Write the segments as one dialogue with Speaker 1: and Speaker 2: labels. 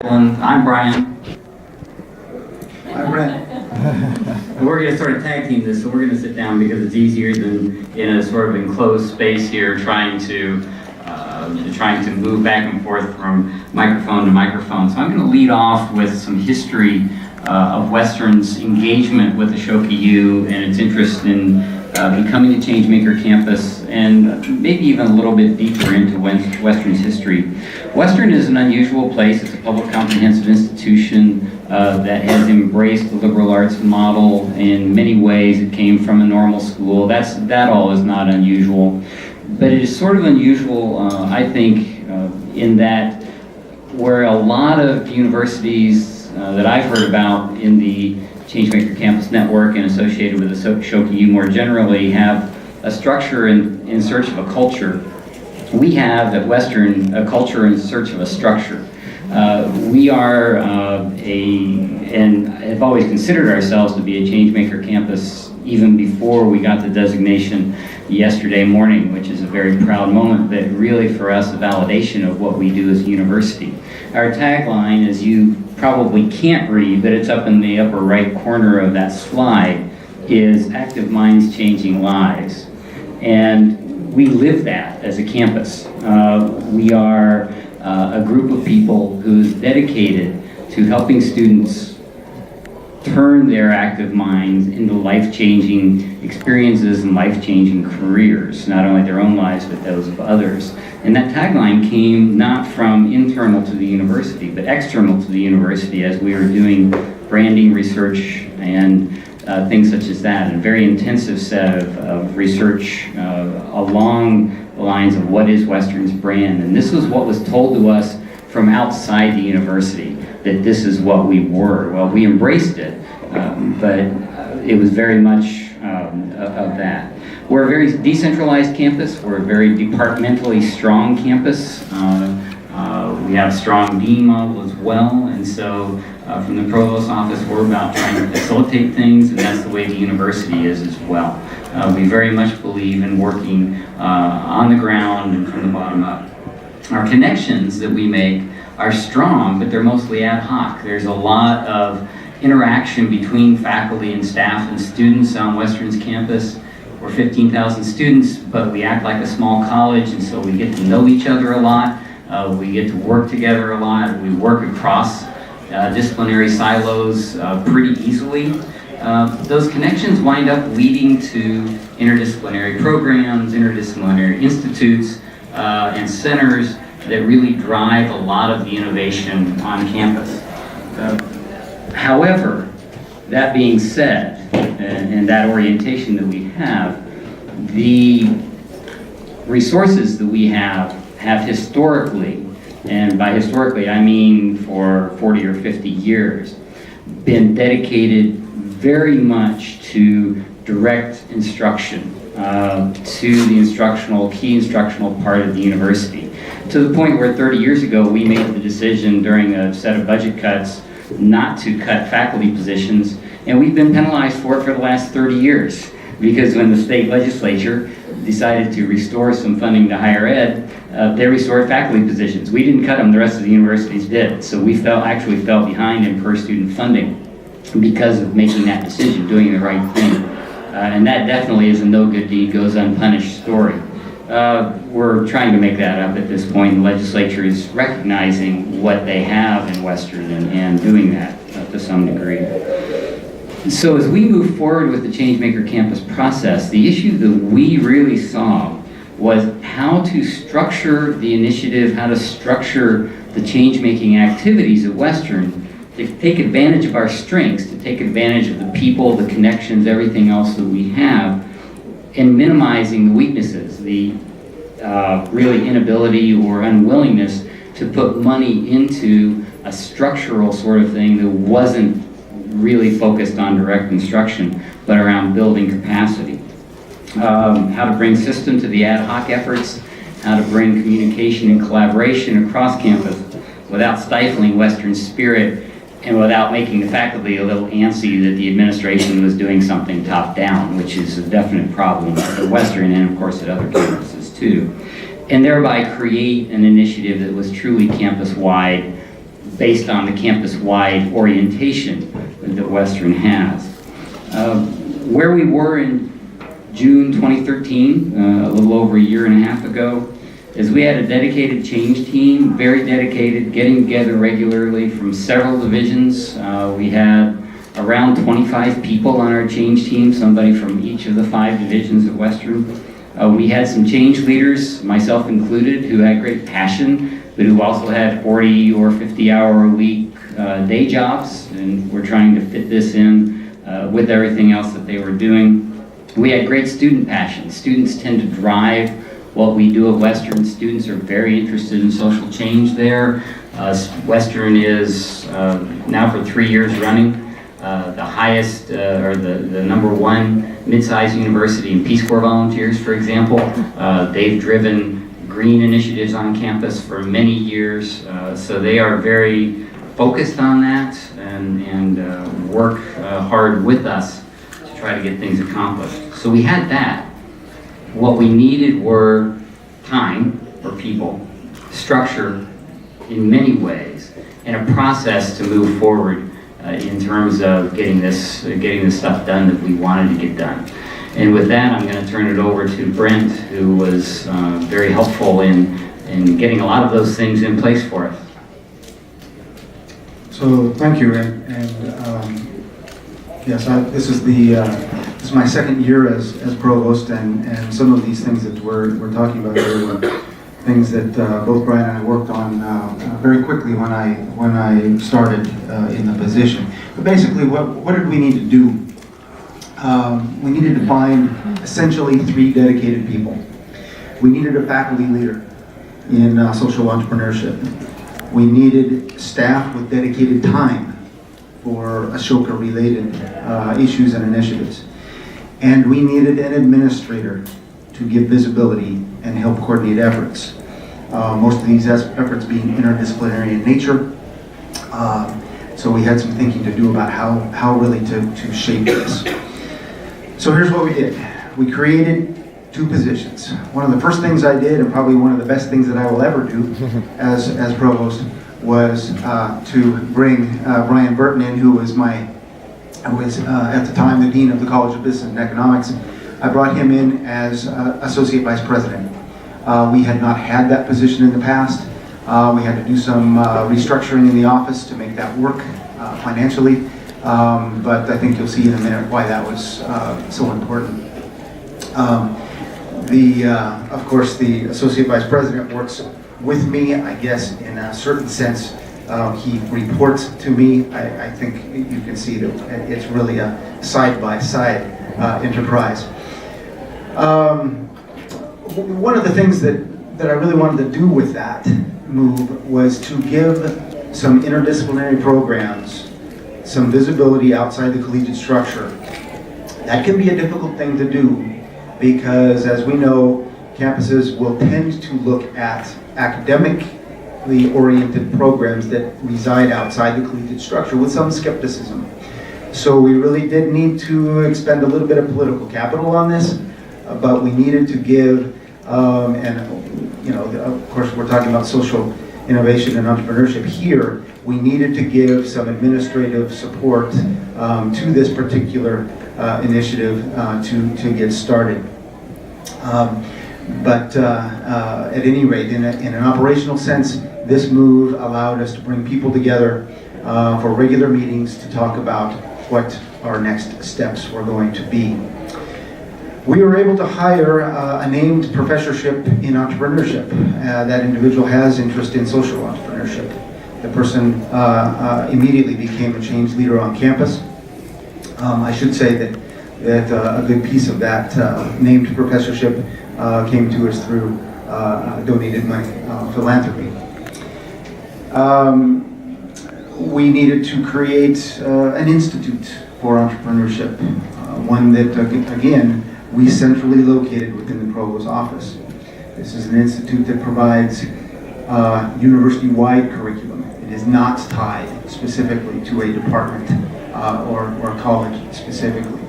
Speaker 1: I'm Brian.
Speaker 2: I'm Brent.
Speaker 1: And we're going to sort of tag team this, so we're going to sit down because it's easier than in a sort of enclosed space here trying to move back and forth from microphone to microphone. So I'm going to lead off with some history of Western's engagement with AshokaU and its interest in becoming a changemaker campus, and maybe even a little bit deeper into Western's history. Western is an unusual place. It's a public comprehensive institution that has embraced the liberal arts model in many ways. It came from a normal school. That all is not unusual. But it is sort of unusual, I think, in that where a lot of universities that I've heard about in the Changemaker Campus Network and associated with AshokaU more generally have a structure in search of a culture. We have at Western a culture in search of a structure. We are and have always considered ourselves to be a changemaker campus even before we got the designation yesterday morning, which is a very proud moment, but really for us a validation of what we do as a university. Our tagline, as you probably can't read, but it's up in the upper right corner of that slide, is Active Minds Changing Lives. And we live that as a campus. We are a group of people who's dedicated to helping students turn their active minds into life-changing experiences and life-changing careers, not only their own lives, but those of others. And that tagline came not from internal to the university, but external to the university as we were doing branding research and things such as that. A very intensive set of research along the lines of what is Western's brand. And this was what was told to us from outside the university, that this is what we were. Well, we embraced it, but it was very much of that. We're a very decentralized campus. We're a very departmentally strong campus. We have a strong dean model as well, and so from the provost office, we're about trying to facilitate things, and that's the way the university is as well. We very much believe in working on the ground and from the bottom up. Our connections that we make are strong, but they're mostly ad hoc. There's a lot of interaction between faculty and staff and students on Western's campus. We're 15,000 students, but we act like a small college, and so we get to know each other a lot. We get to work together a lot. We work across disciplinary silos pretty easily. Those connections wind up leading to interdisciplinary programs, interdisciplinary institutes, and centers that really drive a lot of the innovation on campus. However, that being said, and that orientation that we have, the resources that we have historically, and by historically I mean for 40 or 50 years, been dedicated very much to direct instruction, to the key instructional part of the university. To the point where 30 years ago we made the decision during a set of budget cuts not to cut faculty positions, and we've been penalized for it for the last 30 years, because when the state legislature decided to restore some funding to higher ed, they restored faculty positions. We didn't cut them, the rest of the universities did. So we actually fell behind in per student funding because of making that decision, doing the right thing. And that definitely is a no good deed goes unpunished story. We're trying to make that up at this point. The legislature is recognizing what they have in Western and doing that to some degree. So as we move forward with the Changemaker Campus process, the issue that we really saw was how to structure the initiative, how to structure the change-making activities at Western to take advantage of our strengths, to take advantage of the people, the connections, everything else that we have, and minimizing the weaknesses, the really inability or unwillingness to put money into a structural sort of thing that wasn't really focused on direct instruction, but around building capacity. How to bring system to the ad hoc efforts, how to bring communication and collaboration across campus without stifling Western spirit and without making the faculty a little antsy that the administration was doing something top-down, which is a definite problem at Western and, of course, at other campuses, too. And thereby create an initiative that was truly campus-wide based on the campus-wide orientation that Western has. Where we were in June 2013, a little over a year and a half ago, is we had a dedicated change team, very dedicated, getting together regularly from several divisions. We had around 25 people on our change team, somebody from each of the 5 divisions at Western. We had some change leaders, myself included, who had great passion, but who also had 40 or 50-hour-a-week day jobs, and were trying to fit this in with everything else that they were doing. We had great student passion. Students tend to drive what we do at Western. Students are very interested in social change there. Western is now for 3 years running the highest or the #1 mid-sized university in Peace Corps volunteers, for example. They've driven green initiatives on campus for many years, so they are very focused on that and work hard with us to try to get things accomplished. So we had that. What we needed were time for people, structure in many ways, and a process to move forward in terms of getting this stuff done that we wanted to get done. And with that, I'm going to turn it over to Brent, who was very helpful in getting a lot of those things in place for us.
Speaker 2: So thank you, and yes, this is my second year as provost, and some of these things that we're talking about here were things that both Brian and I worked on very quickly when I started in the position. But basically, what did we need to do? We needed to find essentially 3 dedicated people. We needed a faculty leader in social entrepreneurship. We needed staff with dedicated time for Ashoka-related issues and initiatives. And we needed an administrator to give visibility and help coordinate efforts. Most of these efforts being interdisciplinary in nature. So we had some thinking to do about how really to shape this. So here's what we did. We created 2 positions. One of the first things I did, and probably one of the best things that I will ever do as provost, was to bring Brian Burton in, who was at the time the Dean of the College of Business and Economics. I brought him in as Associate Vice President. We had not had that position in the past. We had to do some restructuring in the office to make that work financially, but I think you'll see in a minute why that was so important. Of course, the Associate Vice President works with me, I guess, in a certain sense. He reports to me. I think you can see that it's really a side-by-side enterprise. One of the things that I really wanted to do with that move was to give some interdisciplinary programs some visibility outside the collegiate structure. That can be a difficult thing to do because, as we know, campuses will tend to look at academically oriented programs that reside outside the collegiate structure with some skepticism. So we really did need to expend a little bit of political capital on this, but we needed to give, of course we're talking about social innovation and entrepreneurship here, we needed to give some administrative support to this particular initiative to get started. But at any rate, in an operational sense, this move allowed us to bring people together for regular meetings to talk about what our next steps were going to be. We were able to hire a named professorship in entrepreneurship. That individual has interest in social entrepreneurship. The person immediately became a change leader on campus. I should say that a good piece of that named professorship came to us through donated money, philanthropy. We needed to create an institute for entrepreneurship, one that, again, we centrally located within the Provost's office. This is an institute that provides university-wide curriculum. It is not tied specifically to a department or college specifically.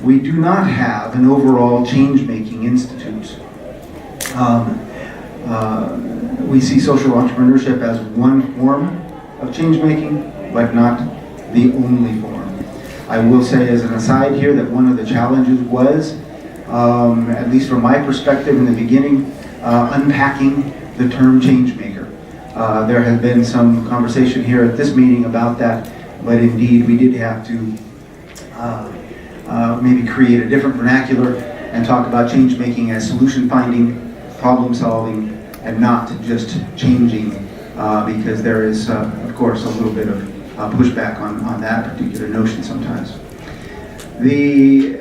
Speaker 2: We do not have an overall change-making institute. We see social entrepreneurship as one form of change making, but not the only form. I will say as an aside here that one of the challenges was, at least from my perspective in the beginning, unpacking the term change maker. There has been some conversation here at this meeting about that, but indeed we did have to maybe create a different vernacular and talk about change making as solution finding, problem solving, and not just changing, because there is, of course, a little bit of pushback on that particular notion sometimes. We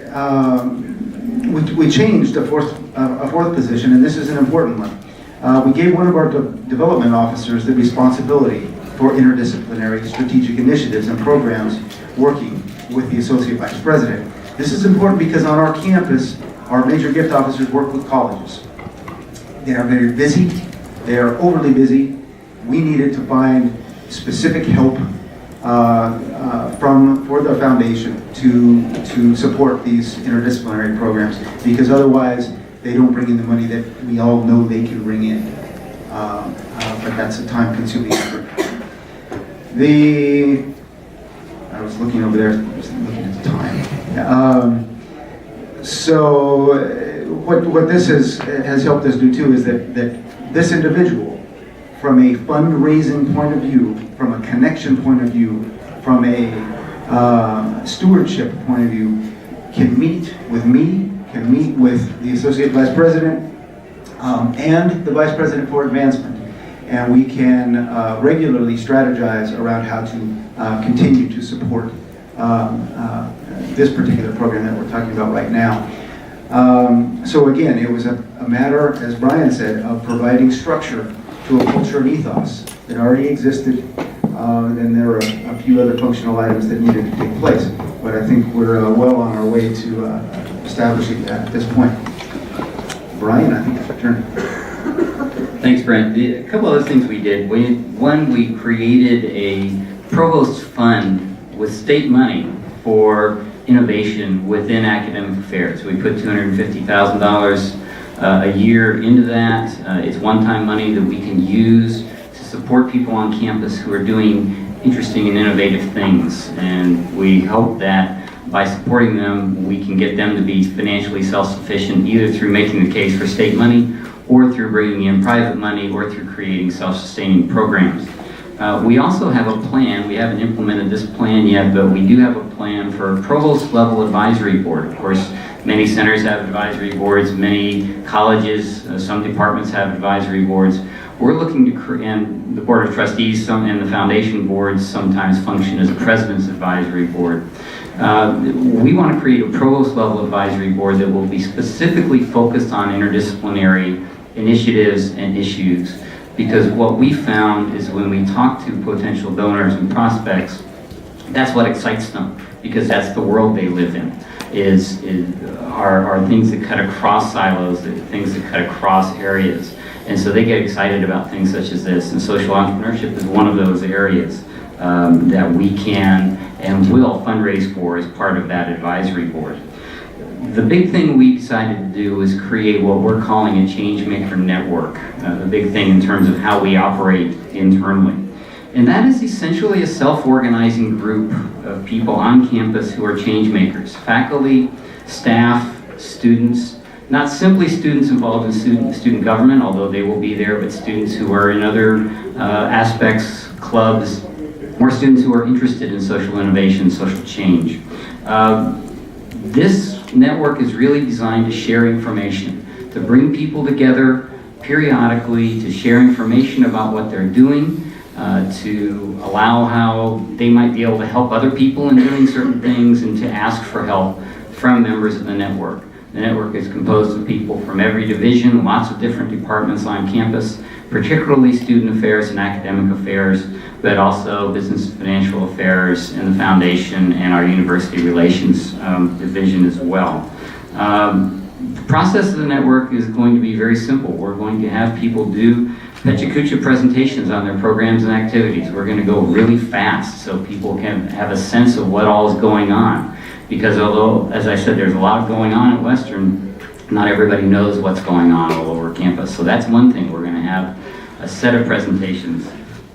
Speaker 2: changed a fourth position, and this is an important one. We gave one of our development officers the responsibility for interdisciplinary strategic initiatives and programs working with the Associate Vice President. This is important because on our campus, our major gift officers work with colleges. They are very busy. They are overly busy. We needed to find specific help for the foundation to support these interdisciplinary programs, because otherwise they don't bring in the money that we all know they can bring in. But that's a time-consuming effort. I was looking over there, just looking at the time. So what this has helped us do too is that this individual, from a fundraising point of view, from a connection point of view, from a stewardship point of view, can meet with me, can meet with the Associate Vice President and the Vice President for Advancement. And we can regularly strategize around how to continue to support this particular program that we're talking about right now. So again, it was a matter, as Brian said, of providing structure to a culture and ethos that already existed, and there are a few other functional items that needed to take place. But I think we're well on our way to establishing that at this point. Brian, I think it's your turn.
Speaker 1: Thanks, Brent. A couple other things we did. We created a provost fund with state money for innovation within academic affairs. We put $250,000 a year into that. It's one-time money that we can use to support people on campus who are doing interesting and innovative things. And we hope that by supporting them, we can get them to be financially self-sufficient, either through making the case for state money, or through bringing in private money, or through creating self-sustaining programs. We also have a plan. We haven't implemented this plan yet, but we do have a plan for a provost-level advisory board. Of course, many centers have advisory boards, many colleges, some departments have advisory boards. We're looking to create, and the Board of Trustees and the foundation boards sometimes function as a president's advisory board. We want to create a provost-level advisory board that will be specifically focused on interdisciplinary initiatives and issues, because what we found is when we talk to potential donors and prospects, that's what excites them, because that's the world they live in, are things that cut across silos, things that cut across areas. And so they get excited about things such as this, and social entrepreneurship is one of those areas that we can and will fundraise for as part of that advisory board. The big thing we decided to do was create what we're calling a change maker network, the big thing in terms of how we operate internally. And that is essentially a self-organizing group of people on campus who are change makers, faculty, staff, students, not simply students involved in student government, although they will be there, but students who are in other aspects, clubs, or students who are interested in social innovation, social change. This network is really designed to share information, to bring people together periodically, to share information about what they're doing, to allow how they might be able to help other people in doing certain things, and to ask for help from members of the network. The network is composed of people from every division, lots of different departments on campus, particularly student affairs and academic affairs, but also business and financial affairs and the foundation and our university relations division as well. The process of the network is going to be very simple. We're going to have people do Pechakucha presentations on their programs and activities. We're going to go really fast so people can have a sense of what all is going on. Because although, as I said, there's a lot going on at Western, not everybody knows what's going on all over campus. So that's one thing. We're going to have a set of presentations.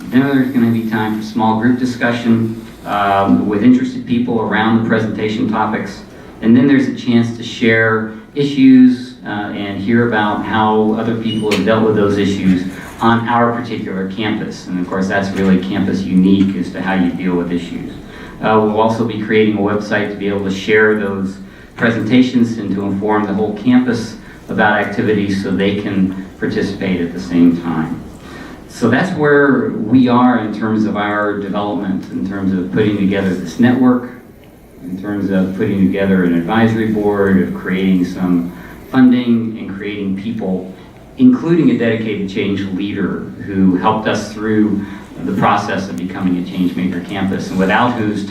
Speaker 1: Then there's going to be time for small group discussion with interested people around the presentation topics. And then there's a chance to share issues and hear about how other people have dealt with those issues on our particular campus. And of course, that's really campus unique as to how you deal with issues. We'll also be creating a website to be able to share those presentations and to inform the whole campus about activities so they can participate at the same time. So that's where we are in terms of our development, in terms of putting together this network, in terms of putting together an advisory board, of creating some funding and creating people, including a dedicated change leader who helped us through the process of becoming a Changemaker campus, and without whose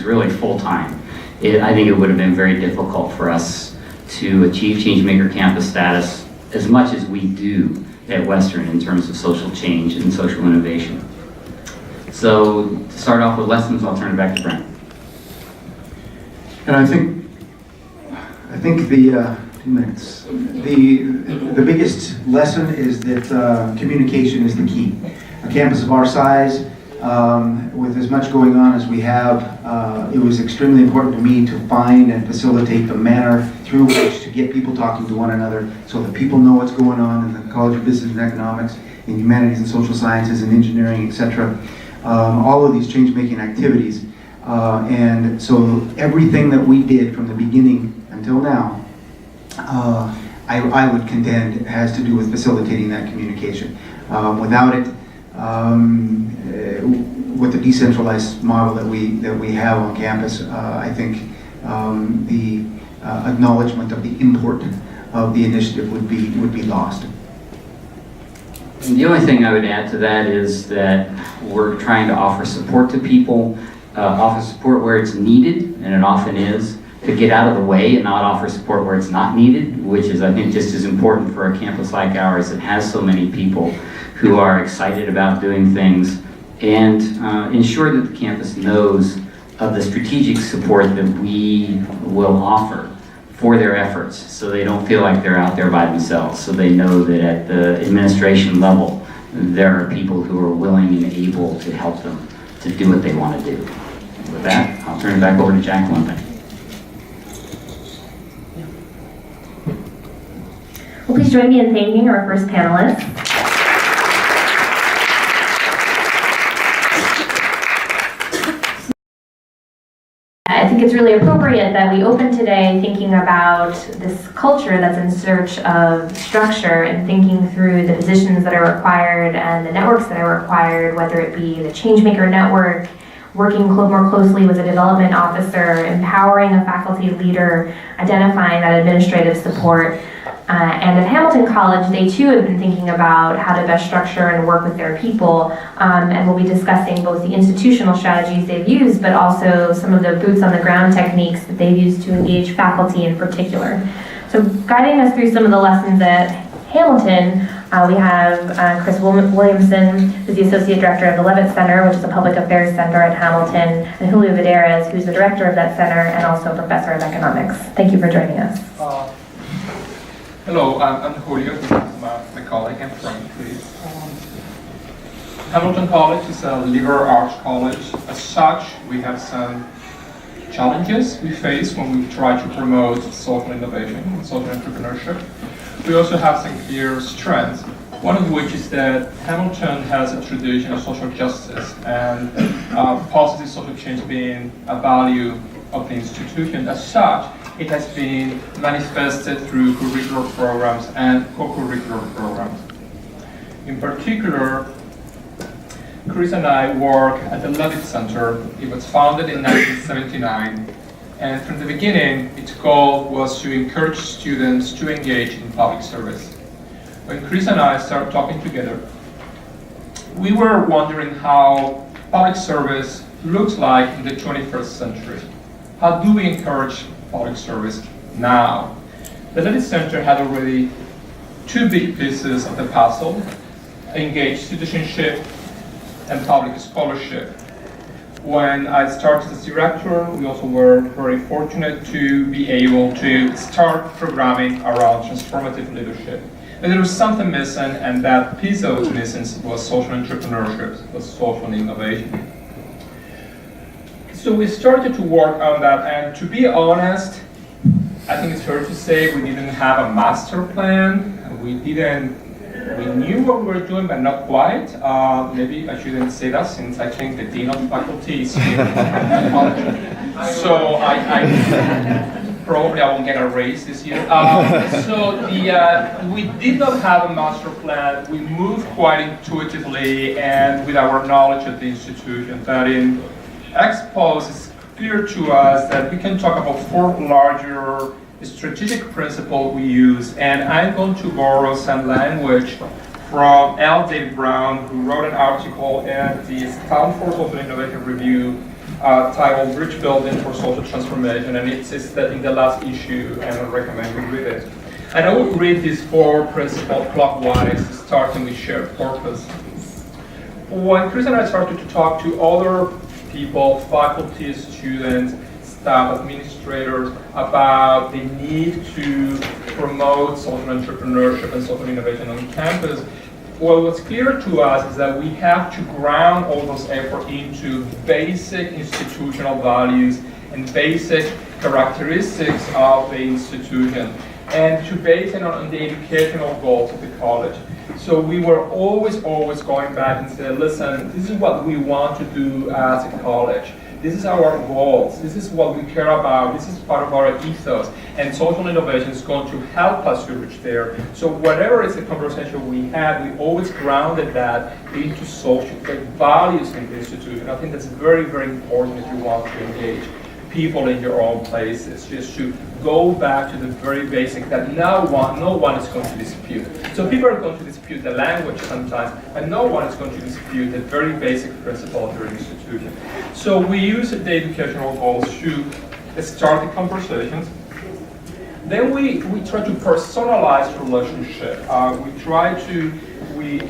Speaker 1: really full-time, I think it would have been very difficult for us to achieve Changemaker campus status as much as we do at Western in terms of social change and social innovation. So to start off with lessons, I'll turn it back to Brent.
Speaker 2: And I think the 2 minutes. The biggest lesson is that communication is the key. A campus of our size, with as much going on as we have, it was extremely important to me to find and facilitate the manner through which to get people talking to one another so that people know what's going on in the College of Business and Economics, in Humanities and Social Sciences and Engineering, etc. All of these change-making activities. And so everything that we did from the beginning until now, I would contend has to do with facilitating that communication. Without it, with the decentralized model that we have on campus, I think the acknowledgement of the import of the initiative would be lost.
Speaker 1: And the only thing I would add to that is that we're trying to offer support to people, offer support where it's needed, and it often is, to get out of the way and not offer support where it's not needed, which is, I think, just as important for a campus like ours that has so many people who are excited about doing things, and ensure that the campus knows of the strategic support that we will offer for their efforts, so they don't feel like they're out there by themselves, so they know that at the administration level, there are people who are willing and able to help them to do what they want to do. With that, I'll turn it back over to Jacqueline.
Speaker 3: Well, please join me in thanking our first panelist. I think it's really appropriate that we open today thinking about this culture that's in search of structure and thinking through the positions that are required and the networks that are required, whether it be the Changemaker network, working more closely with a development officer, empowering a faculty leader, identifying that administrative support. And at Hamilton College, they too have been thinking about how to best structure and work with their people, and we'll be discussing both the institutional strategies they've used, but also some of the boots on the ground techniques that they've used to engage faculty in particular. So guiding us through some of the lessons at Hamilton, we have Chris Williamson, who's the Associate Director of the Levitt Center, which is a public affairs center at Hamilton, and Julio Videras, who's the Director of that center and also a Professor of Economics. Thank you for joining us.
Speaker 4: Hello, I'm Julio. This is my colleague and friend, please. Hamilton College is a liberal arts college. As such, we have some challenges we face when we try to promote social innovation and social entrepreneurship. We also have some clear strengths, one of which is that Hamilton has a tradition of social justice and positive social change being a value of the institution. As such, it has been manifested through curricular programs and co-curricular programs. In particular, Chris and I work at the Levitt Center. It was founded in 1979, and from the beginning, its goal was to encourage students to engage in public service. When Chris and I started talking together, we were wondering how public service looks like in the 21st century. How do we encourage public service now? The Levitt Center had already two big pieces of the puzzle: engaged citizenship and public scholarship. When I started as director, we also were very fortunate to be able to start programming around transformative leadership. But there was something missing, and that piece that was missing was social entrepreneurship, was social innovation. So we started to work on that, and to be honest, I think it's fair to say we didn't have a master plan. We knew what we were doing, but not quite. Maybe I shouldn't say that, since I think the dean of faculty is here. So probably I won't get a raise this year. We did not have a master plan. We moved quite intuitively and with our knowledge of the institution. That in Expos, it's clear to us that we can talk about 4 larger strategic principles we use, and I'm going to borrow some language from L. David Brown, who wrote an article in the Stanford Social Innovation Review titled Bridge Building for Social Transformation, and it says that in the last issue, and I recommend you read it. And I will read these 4 principles clockwise, starting with shared purpose. When Chris and I started to talk to other people, faculty, students, staff, administrators, about the need to promote social entrepreneurship and social innovation on campus, what was clear to us is that we have to ground all those efforts into basic institutional values and basic characteristics of the institution, and to base it on the educational goals of the college. So we were always going back and saying, listen, this is what we want to do as a college. This is our goals. This is what we care about. This is part of our ethos. And social innovation is going to help us to reach there. So whatever is the conversation we had, we always grounded that into social values in the institution. I think that's very, very important if you want to engage people in your own places, just to go back to the very basic that no one is going to dispute. So people are going to dispute the language sometimes, and no one is going to dispute the very basic principle of your institution. So we use the educational goals to start the conversations. Then we try to personalize relationship. We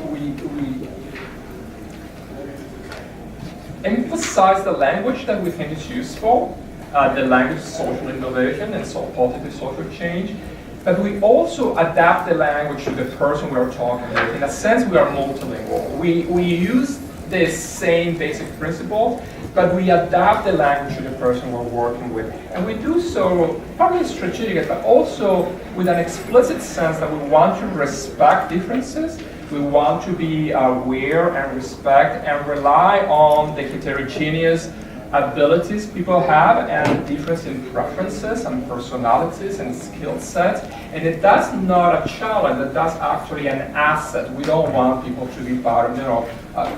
Speaker 4: emphasize the language that we think is useful, the language of social innovation and positive social change, but we also adapt the language to the person we are talking with. In a sense, we are multilingual. We use the same basic principles, but we adapt the language to the person we're working with. And we do so partly strategic, but also with an explicit sense that we want to respect differences. We want to be aware and respect and rely on the heterogeneous abilities people have and difference in preferences and personalities and skill sets. And that's not a challenge, that's actually an asset. We don't want people to be part of,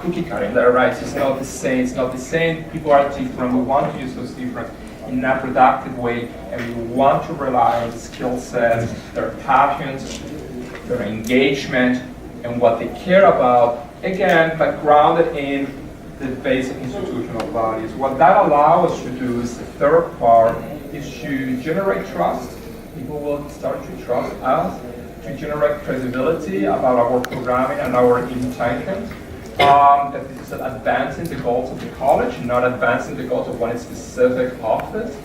Speaker 4: cookie cutting, right? It's not the same, people are different. We want to use those different in a productive way, and we want to rely on the skill sets, their passions, their engagement, and what they care about, again, but grounded in the basic institutional values. What that allows us to do is the third part, is to generate trust. People will start to trust us, to generate credibility about our programming and our intentions. That this is advancing the goals of the college, not advancing the goals of one specific office.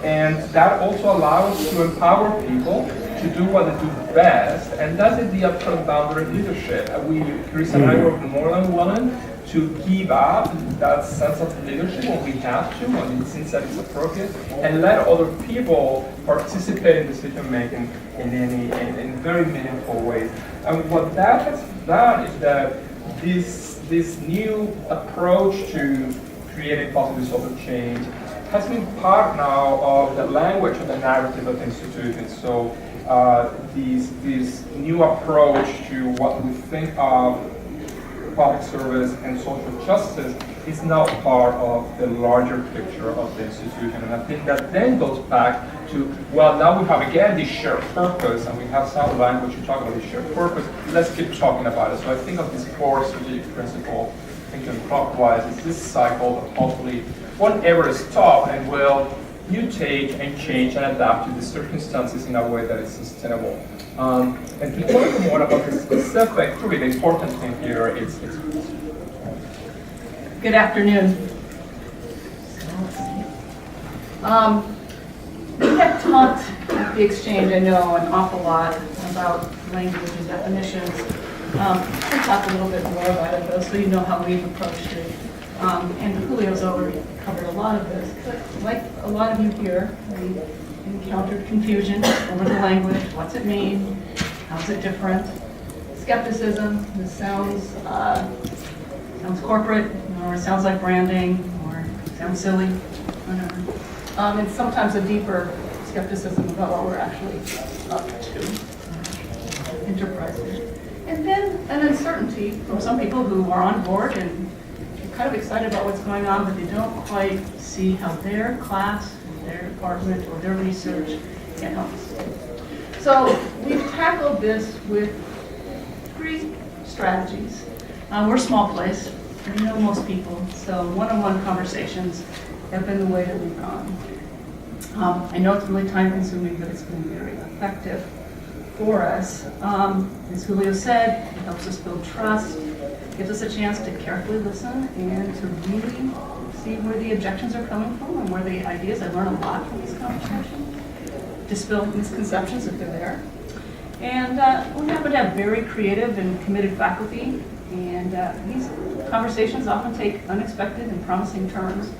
Speaker 4: And that also allows us to empower people to do what they do best, and that is the upfront boundary leadership. Chris and I were more than willing to give up that sense of leadership when we have to, when it seems that it's appropriate, and let other people participate in decision making in very meaningful ways. And what that has done is that this new approach to creating positive social change has been part now of the language and the narrative of the institution. So this new approach to what we think of public service and social justice is now part of the larger picture of the institution. And I think that then goes back to, well, now we have again this shared purpose, and we have some language to talk about this shared purpose. Let's keep talking about it. So I think of these 4 strategic principles, thinking clockwise, is this cycle that hopefully won't ever stop and will mutate and change and adapt to the circumstances in a way that is sustainable. And to talk more about the specific, really the important thing here is
Speaker 5: Good afternoon. We have talked at the exchange, I know, an awful lot about language and definitions. We'll talk a little bit more about it though, so you know how we've approached it. And Julio's already covered a lot of this. But like a lot of you here, we encountered confusion over the language. What's it mean? How's it different? Skepticism. This sounds corporate, or it sounds like branding, or it sounds silly, whatever. And sometimes a deeper skepticism about what we're actually up to, enterprising. And then an uncertainty from some people who are on board and are kind of excited about what's going on, but they don't quite see how their class, their department, or their research can help us. So we've tackled this with 3 strategies. We're a small place, we know most people, so one-on-one conversations have been the way that we've gone. I know it's really time-consuming, but it's been very effective for us. As Julio said, it helps us build trust, gives us a chance to carefully listen and to really see where the objections are coming from and where the ideas. I learn a lot from these conversations, dispel misconceptions if they're there. And we happen to have very creative and committed faculty, and these conversations often take unexpected and promising turns.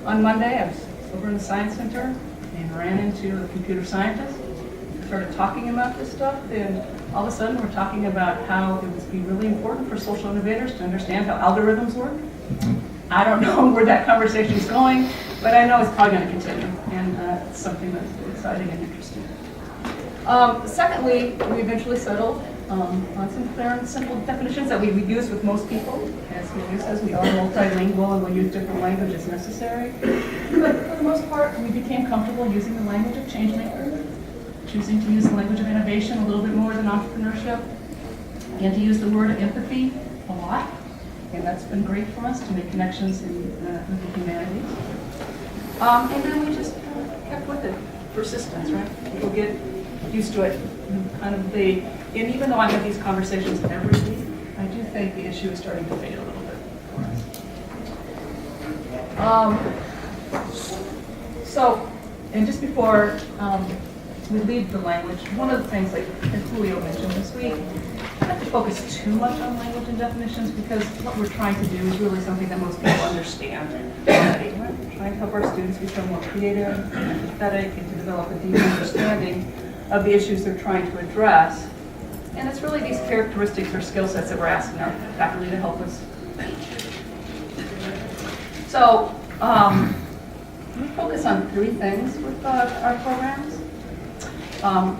Speaker 5: On Monday, I was over in the Science Center and ran into a computer scientist. We started talking about this stuff, and all of a sudden we're talking about how it would be really important for social innovators to understand how algorithms work. I don't know where that conversation is going, but I know it's probably going to continue, and it's something that's exciting and interesting. Secondly, we eventually settled on some clear and simple definitions that we use with most people. As Julio says, we are multilingual and we'll use different language as necessary. But for the most part, we became comfortable using the language of changemaker, choosing to use the language of innovation a little bit more than entrepreneurship, and to use the word empathy a lot. And that's been great for us to make connections with the humanities. And then we just kept with it. Persistence, right? People get used to it. And even though I have these conversations every week, I do think the issue is starting to fade a little bit. And just before we leave the language, one of the things, like as Julio mentioned this week, I don't have to focus too much on language and definitions because what we're trying to do is really something that most people understand already. We're trying to help our students become more creative and empathetic and to develop a deep understanding of the issues they're trying to address. And it's really these characteristics or skill sets that we're asking our faculty to help us teach. So we focus on 3 things with our programs.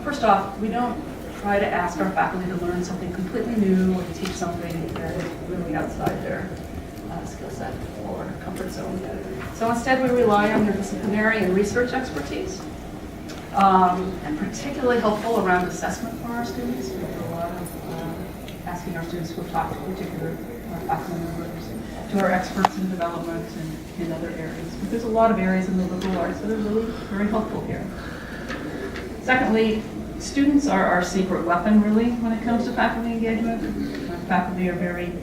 Speaker 5: First off, we don't try to ask our faculty to learn something completely new or to teach something that is really outside their skill set or comfort zone. So instead, we rely on their disciplinary and research expertise. And particularly helpful around assessment for our students. We do a lot of asking our students who have talked to particular faculty members, to our experts in development and in other areas. But there's a lot of areas in the liberal arts that are really very helpful here. Secondly, students are our secret weapon, really, when it comes to faculty engagement. Our faculty are very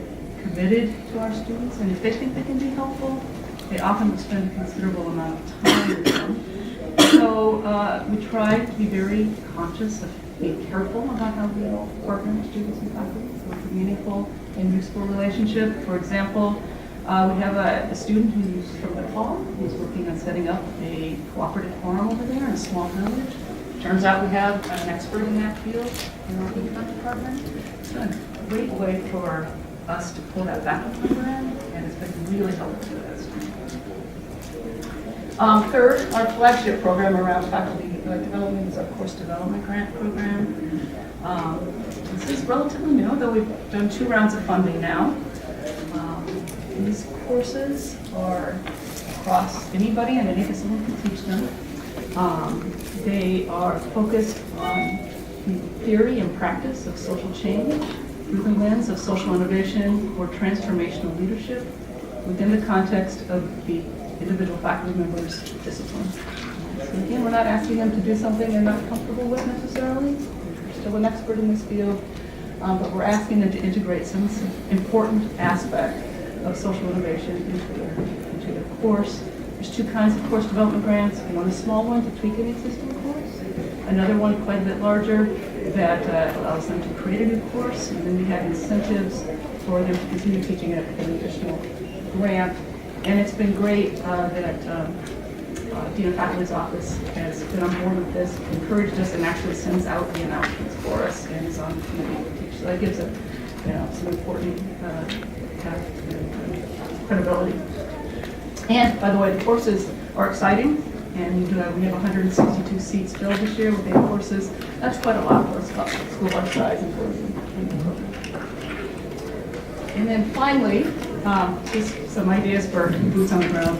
Speaker 5: committed to our students, and if they think they can be helpful, they often spend a considerable amount of time with them. So we try to be very conscious of being careful about how we partner with students and faculty. So it's a meaningful and useful relationship. For example, we have a student who's from Nepal who's working on setting up a cooperative farm over there in a small village. Turns out we have an expert in that field in our econ department. It's been a great way for us to pull that faculty member in, and it's been really helpful to us. Third, our flagship program around faculty development is our course development grant program. This is relatively new, though we've done 2 rounds of funding now. These courses are across anybody and any discipline can teach them. They are focused on the theory and practice of social change through the lens of social innovation or transformational leadership within the context of the individual faculty members' discipline. So again, we're not asking them to do something they're not comfortable with necessarily. They're still an expert in this field, but we're asking them to integrate some important aspect of social innovation into their course There's two kinds of course development grants. One a small one to tweak an existing course, another one quite a bit larger that allows them to create a new course, and then we have incentives for them to continue teaching it with an additional grant. And it's been great that Dean of Faculty's office has been on board with this, encouraged us, and actually sends out the announcements for us, and is on the committee to teach. So that gives it, some important credibility. And by the way, the courses are exciting, and we have 162 seats filled this year with 8 courses. That's quite a lot for a school our size and for the program. And then finally, just some ideas for boots on the ground.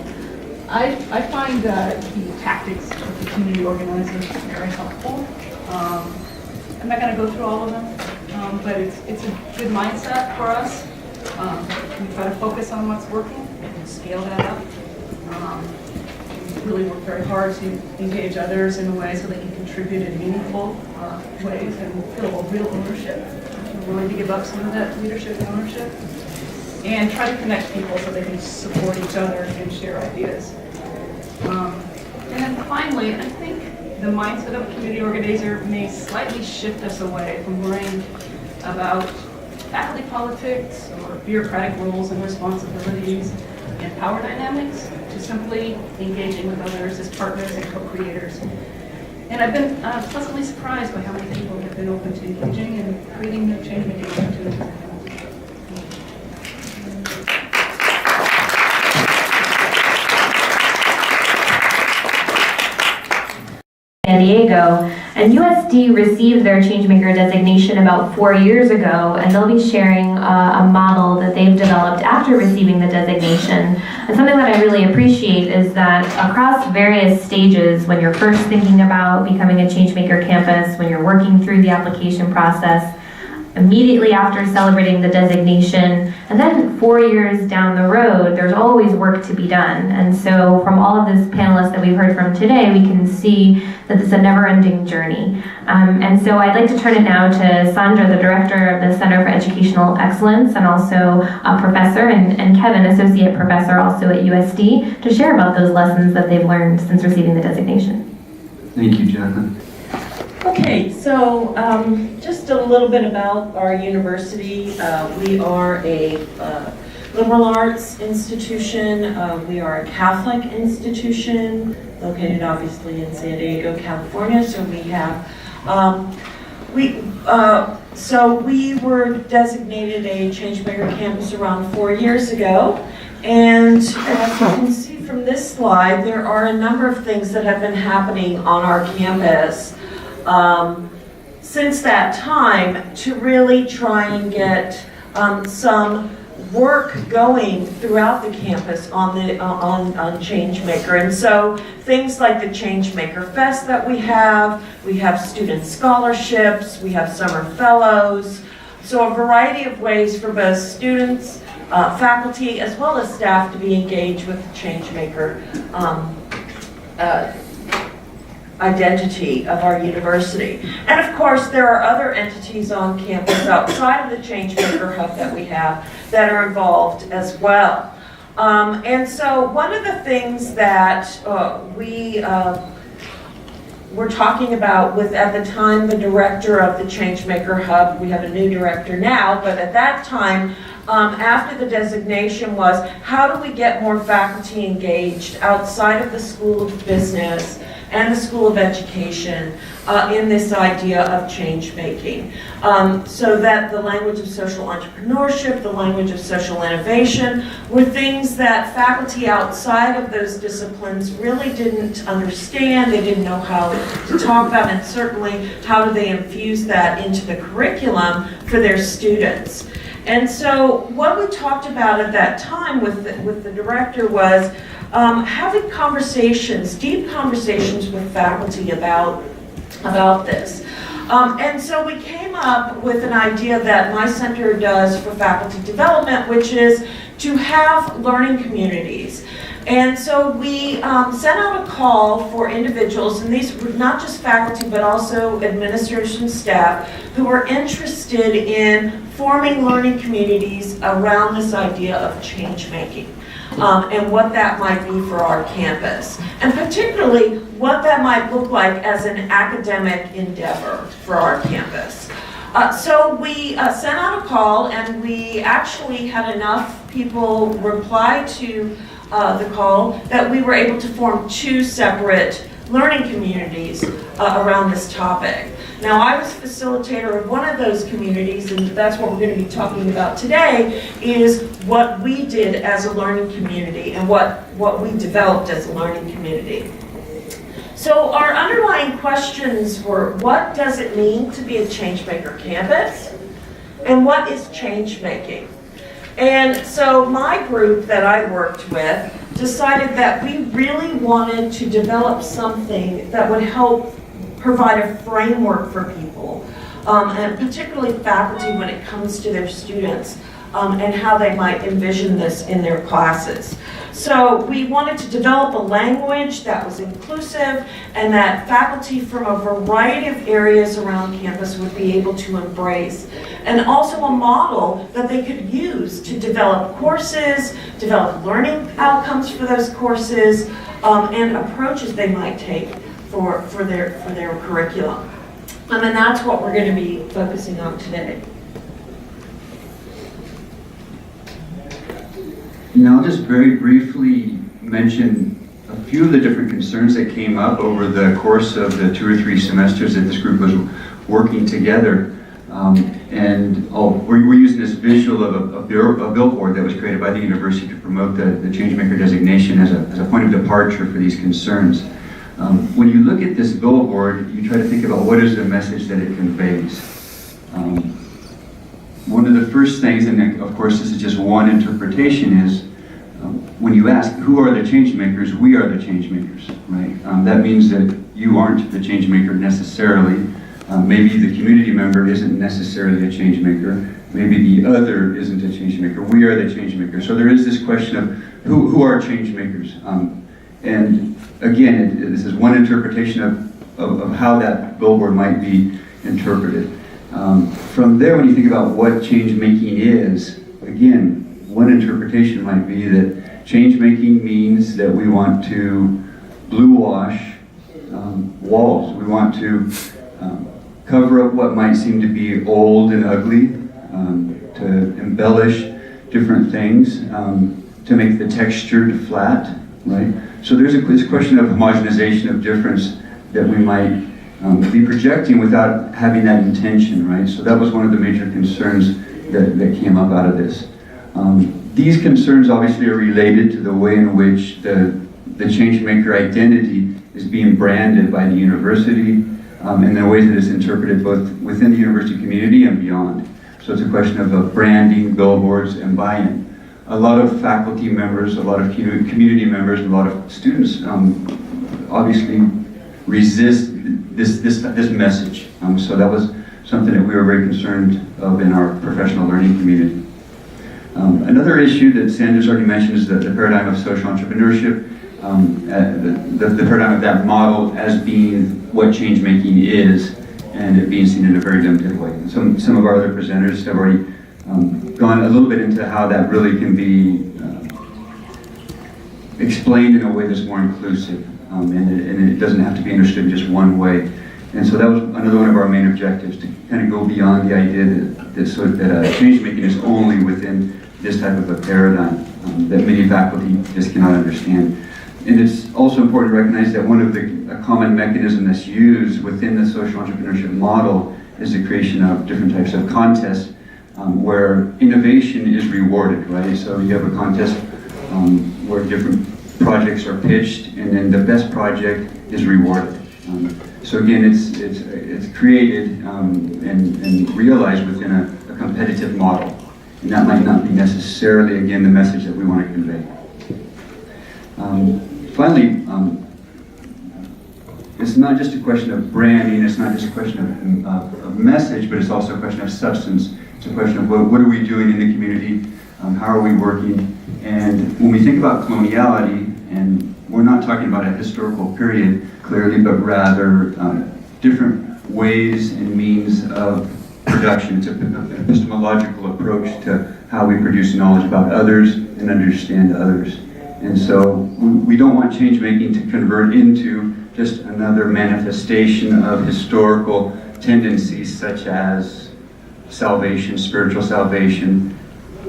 Speaker 5: I find the tactics of the community organizers very helpful. I'm not going to go through all of them, but it's a good mindset for us. We try to focus on what's working and scale that up. We really work very hard to engage others in a way so they can contribute in meaningful ways and feel real ownership. We're willing to give up some of that leadership and ownership, and try to connect people so they can support each other and share ideas. And then finally, I think the mindset of a community organizer may slightly shift us away from worrying about faculty politics or bureaucratic roles and responsibilities and power dynamics to simply engaging with others as partners and co-creators. And I've been pleasantly surprised by how many people have been open to engaging and creating new change-making opportunities.
Speaker 3: San Diego, and USD received their Changemaker designation about 4 years ago, and they'll be sharing a model that they've developed after receiving the designation. And something that I really appreciate is that across various stages, when you're first thinking about becoming a Changemaker campus, when you're working through the application process, immediately after celebrating the designation, and then 4 years down the road, there's always work to be done. And so from all of this panelists that we've heard from today, we can see that it's a never-ending journey. And so I'd like to turn it now to Sandra, the director of the Center for Educational Excellence, and also a professor, and Kevin, associate professor also at USD, to share about those lessons that they've learned since receiving the designation.
Speaker 6: Thank you, Jenna.
Speaker 7: Okay, so just a little bit about our university. We are a liberal arts institution. We are a Catholic institution located obviously in San Diego, California. So we have, we were designated a Changemaker campus around 4 years ago. And as you can see from this slide, there are a number of things that have been happening on our campus since that time to really try and get some work going throughout the campus on Changemaker. And so things like the Changemaker Fest that we have student scholarships, we have summer fellows, so a variety of ways for both students, faculty, as well as staff to be engaged with the Changemaker identity of our university. And of course, there are other entities on campus outside of the Changemaker Hub that we have that are involved as well. And so one of the things that we were talking about with, at the time, the director of the Changemaker Hub, we have a new director now, but at that time, after the designation, was how do we get more faculty engaged outside of the School of Business and the School of Education in this idea of change making, so that the language of social entrepreneurship, the language of social innovation were things that faculty outside of those disciplines really didn't understand, they didn't know how to talk about, and certainly how do they infuse that into the curriculum for their students. And so what we talked about at that time with the director was having conversations, deep conversations with faculty about this. And so we came up with an idea that my center does for faculty development, which is to have learning communities. And so we sent out a call for individuals, and these were not just faculty, but also administrators and staff who were interested in forming learning communities around this idea of change making. and what that might be for our campus. And particularly, what that might look like as an academic endeavor for our campus. So we sent out a call, and we actually had enough people reply to the call that we were able to form 2 separate learning communities around this topic. Now, I was facilitator of one of those communities, and that's what we're going to be talking about today, is what we did as a learning community and what we developed as a learning community. So our underlying questions were, what does it mean to be a changemaker campus? And what is change making? And so my group that I worked with decided that we really wanted to develop something that would help provide a framework for people, and particularly faculty when it comes to their students, and how they might envision this in their classes. So we wanted to develop a language that was inclusive and that faculty from a variety of areas around campus would be able to embrace. And also a model that they could use to develop courses, develop learning outcomes for those courses, and approaches they might take for their curriculum. And that's what we're going to be focusing on today.
Speaker 6: Now, I'll just very briefly mention a few of the different concerns that came up over the course of the 2 or 3 semesters that this group was working together. We're using this visual of a billboard that was created by the university to promote the Changemaker designation as a point of departure for these concerns. When you look at this billboard, you try to think about what is the message that it conveys. One of the first things, and of course this is just one interpretation, is when you ask, who are the change makers? We are the change makers, right? That means that you aren't the change maker necessarily. Maybe the community member isn't necessarily a change maker. Maybe the other isn't a change maker. We are the change maker. So there is this question of who are change makers? And again, this is one interpretation of how that billboard might be interpreted. From there, when you think about what change making is, again, one interpretation might be that change making means that we want to blue wash walls. We want to cover up what might seem to be old and ugly, to embellish different things, to make the texture flat, right? So there's this question of homogenization of difference that we might be projecting without having that intention, right? So that was one of the major concerns that came up out of this. These concerns obviously are related to the way in which the changemaker identity is being branded by the university, and the ways that it's interpreted both within the university community and beyond. So it's a question of branding, billboards, and buy-in. A lot of faculty members, a lot of community members, a lot of students obviously resist this message. So that was something that we were very concerned of in our professional learning community. Another issue that Sandra's already mentioned is the paradigm of social entrepreneurship, the paradigm of that model as being what change making is, and it being seen in a very limited way. Some of our other presenters have already gone a little bit into how that really can be explained in a way that's more inclusive, and it doesn't have to be understood just one way. And so that was another one of our main objectives, to kind of go beyond the idea that change making is only within this type of a paradigm that many faculty just cannot understand. And it's also important to recognize that one of a common mechanism that's used within the social entrepreneurship model is the creation of different types of contests where innovation is rewarded, right? So you have a contest where different projects are pitched, and then the best project is rewarded. So again, it's created and realized within a competitive model, and that might not be necessarily, again, the message that we want to convey. Finally, it's not just a question of branding, it's not just a question of message, but it's also a question of substance. It's a question of what are we doing in the community, how are we working, and when we think about coloniality, and we're not talking about a historical period clearly, but rather different ways and means of production. It's an epistemological approach to how we produce knowledge about others, and understand others. And so we don't want change making to convert into just another manifestation of historical tendencies such as salvation, spiritual salvation.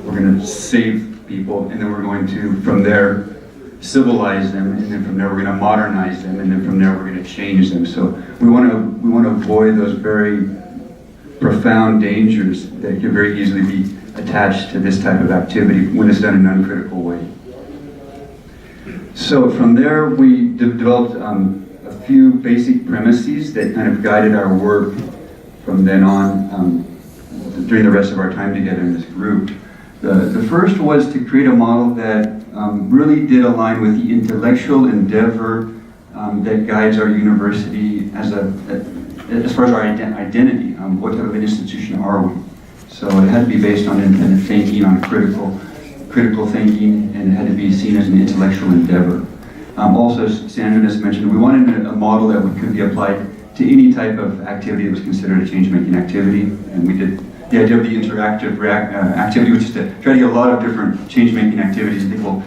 Speaker 6: We're going to save people, and then we're going to, from there, civilize them, and then from there we're going to modernize them, and then from there we're going to change them. So we want to avoid those very profound dangers that can very easily be attached to this type of activity when it's done in an uncritical way. So from there we developed a few basic premises that kind of guided our work from then on during the rest of our time together in this group. The first was to create a model that really did align with the intellectual endeavor that guides our university as far as our identity. What type of an institution are we? So it had to be based on independent thinking, on critical thinking, and it had to be seen as an intellectual endeavor. Also, as Sandra just mentioned, we wanted a model that could be applied to any type of activity that was considered a change-making activity, and we did the idea of the interactive activity, which is to try to get a lot of different change-making activities and think, well,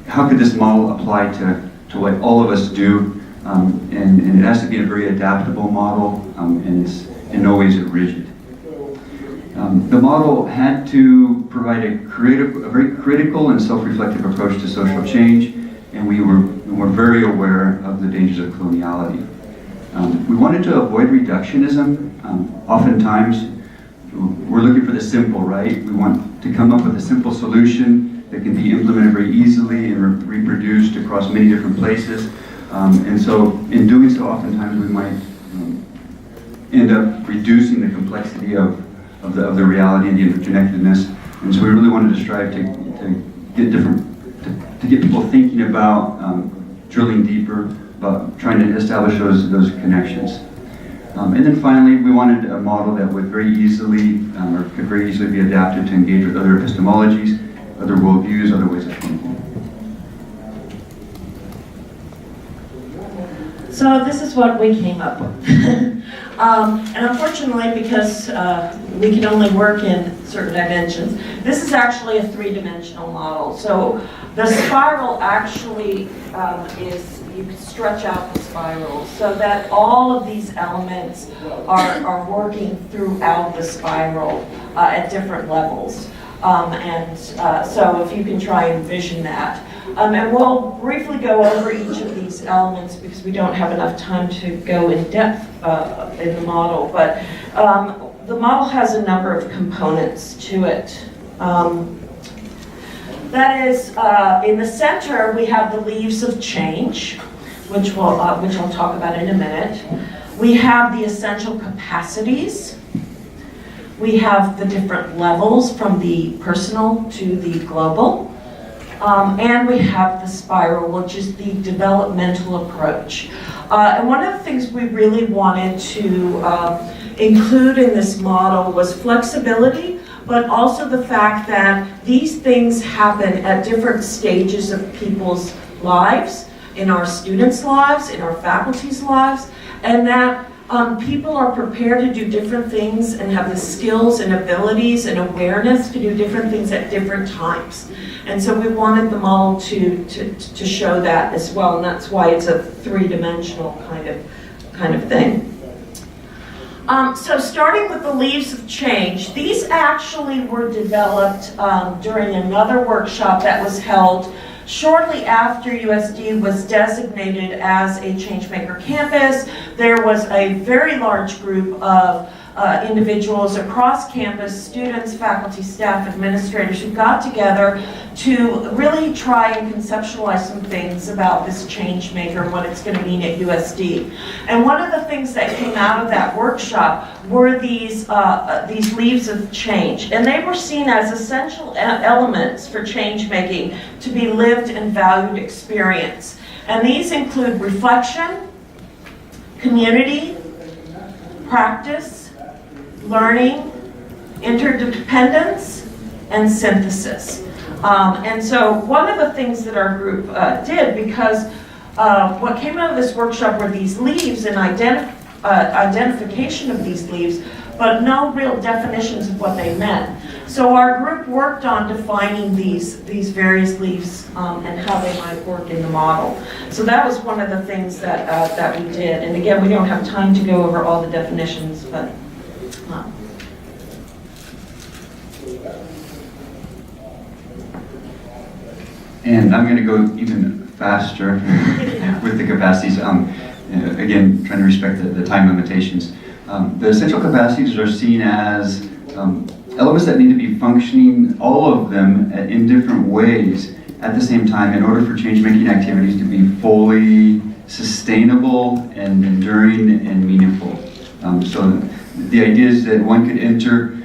Speaker 6: how could this model apply to what all of us do? And it has to be a very adaptable model, and it's in no ways rigid. The model had to provide a very critical and self-reflective approach to social change, and we were very aware of the dangers of coloniality. We wanted to avoid reductionism. Oftentimes, we're looking for the simple, right? We want to come up with a simple solution that can be implemented very easily and reproduced across many different places. And so, in doing so, oftentimes we might end up reducing the complexity of the reality and the interconnectedness. And so we really wanted to strive to get people thinking about drilling deeper, about trying to establish those connections. And then finally, we wanted a model that would very easily, or could very easily be adapted to engage with other epistemologies, other worldviews, other ways of thinking.
Speaker 7: So this is what we came up with. And unfortunately, because we can only work in certain dimensions, this is actually a three-dimensional model. So the spiral actually you can stretch out the spiral so that all of these elements are working throughout the spiral at different levels. So if you can try and envision that. And we'll briefly go over each of these elements because we don't have enough time to go in depth in the model. But the model has a number of components to it. That is, in the center, we have the leaves of change, which I'll talk about in a minute. We have the essential capacities. We have the different levels from the personal to the global. And we have the spiral, which is the developmental approach. And one of the things we really wanted to include in this model was flexibility, but also the fact that these things happen at different stages of people's lives, in our students' lives, in our faculty's lives, and that people are prepared to do different things and have the skills and abilities and awareness to do different things at different times. And so we wanted the model to show that as well, and that's why it's a three-dimensional kind of thing. So starting with the leaves of change, these actually were developed during another workshop that was held shortly after USD was designated as a Changemaker campus. There was a very large group of individuals across campus, students, faculty, staff, administrators, who got together to really try and conceptualize some things about this Changemaker and what it's going to mean at USD. And one of the things that came out of that workshop were these leaves of change. And they were seen as essential elements for change making to be lived and valued experience. And these include reflection, community, practice, learning, interdependence, and synthesis. And so one of the things that our group did, because what came out of this workshop were these leaves and identification of these leaves, but no real definitions of what they meant. So our group worked on defining these various leaves and how they might work in the model. So that was one of the things that we did. And again, we don't have time to go over all the definitions, but
Speaker 6: And I'm going to go even faster with the capacities. Again, trying to respect the time limitations. The essential capacities are seen as elements that need to be functioning, all of them in different ways at the same time in order for change-making activities to be fully sustainable and enduring and meaningful. So the idea is that one could enter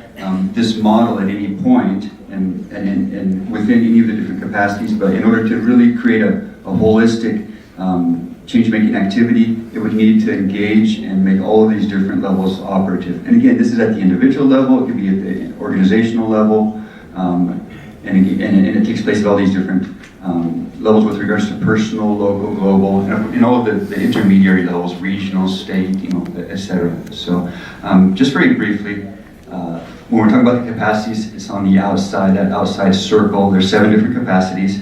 Speaker 6: this model at any point and within any of the different capacities, but in order to really create a holistic change-making activity, it would need to engage and make all of these different levels operative. And again, this is at the individual level, it could be at the organizational level, and it takes place at all these different levels with regards to personal, local, global, and all of the intermediary levels, regional, state, etc. So just very briefly, when we're talking about the capacities, it's on the outside, that outside circle. There's 7 different capacities.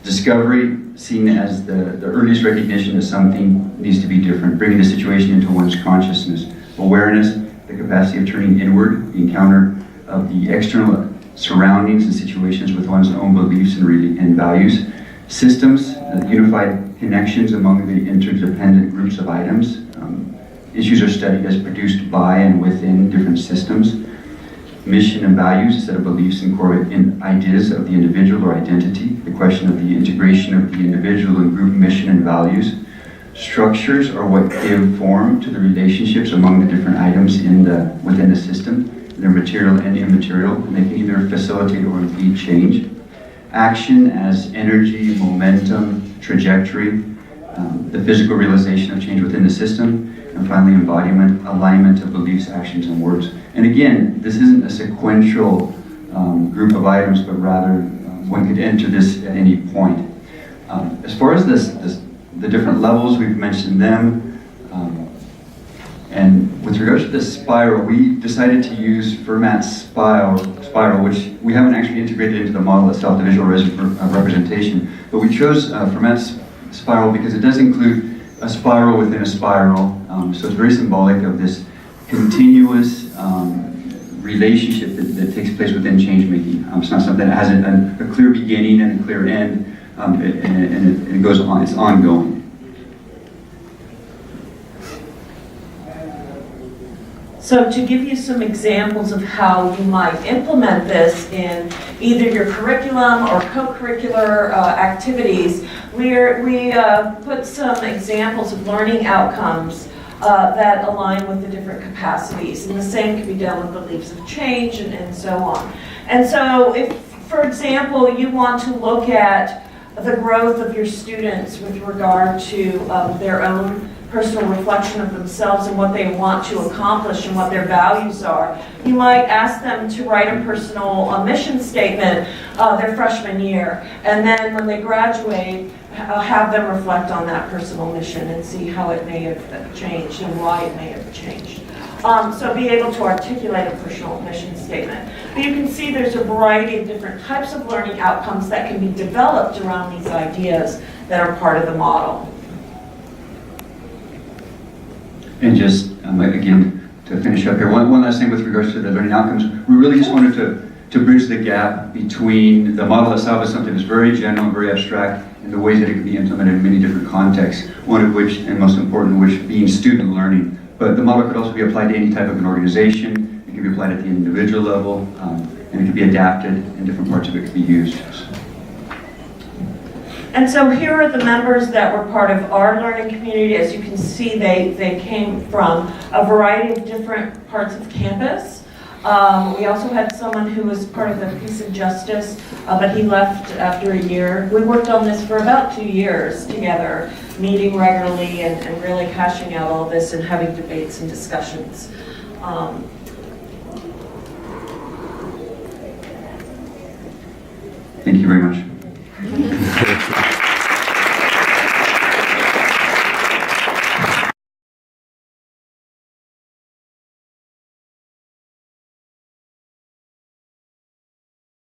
Speaker 6: Discovery, seen as the earliest recognition that something needs to be different, bringing the situation into one's consciousness. Awareness, the capacity of turning inward, the encounter of the external surroundings and situations with one's own beliefs and values. Systems, unified connections among the interdependent groups of items. Issues are studied as produced by and within different systems. Mission and values, a set of beliefs and core ideas of the individual or identity. The question of the integration of the individual and group mission and values. Structures are what give form to the relationships among the different items within the system. They're material and immaterial, and they can either facilitate or impede change. Action as energy, momentum, trajectory, the physical realization of change within the system, and finally embodiment, alignment of beliefs, actions, and words. And again, this isn't a sequential group of items, but rather one could enter this at any point. As far as the different levels, we've mentioned them. And with regards to the spiral, we decided to use Fermat's spiral, which we haven't actually integrated into the model itself, the visual representation. But we chose Fermat's spiral because it does include a spiral within a spiral. So it's very symbolic of this continuous relationship that takes place within change-making. It's not something that has a clear beginning and a clear end, and it goes on, it's ongoing.
Speaker 7: So to give you some examples of how you might implement this in either your curriculum or co-curricular activities, we put some examples of learning outcomes that align with the different capacities. And the same can be done with beliefs of change and so on. And so if, for example, you want to look at the growth of your students with regard to their own personal reflection of themselves and what they want to accomplish and what their values are, you might ask them to write a personal mission statement their freshman year. And then when they graduate, have them reflect on that personal mission and see how it may have changed and why it may have changed. So be able to articulate a personal mission statement. But you can see there's a variety of different types of learning outcomes that can be developed around these ideas that are part of the model.
Speaker 6: And just, again, to finish up here, one last thing with regards to the learning outcomes. We really just wanted to bridge the gap between the model itself as something that's very general, very abstract, and the ways that it can be implemented in many different contexts, one of which, and most important, which being student learning. But the model could also be applied to any type of an organization. It can be applied at the individual level, and it can be adapted, and different parts of it can be used.
Speaker 7: And so here are the members that were part of our learning community. As you can see, they came from a variety of different parts of campus. We also had someone who was part of the Peace and Justice, but he left after a year. We worked on this for about 2 years together, meeting regularly and really hashing out all this and having debates and discussions.
Speaker 6: Thank you very much.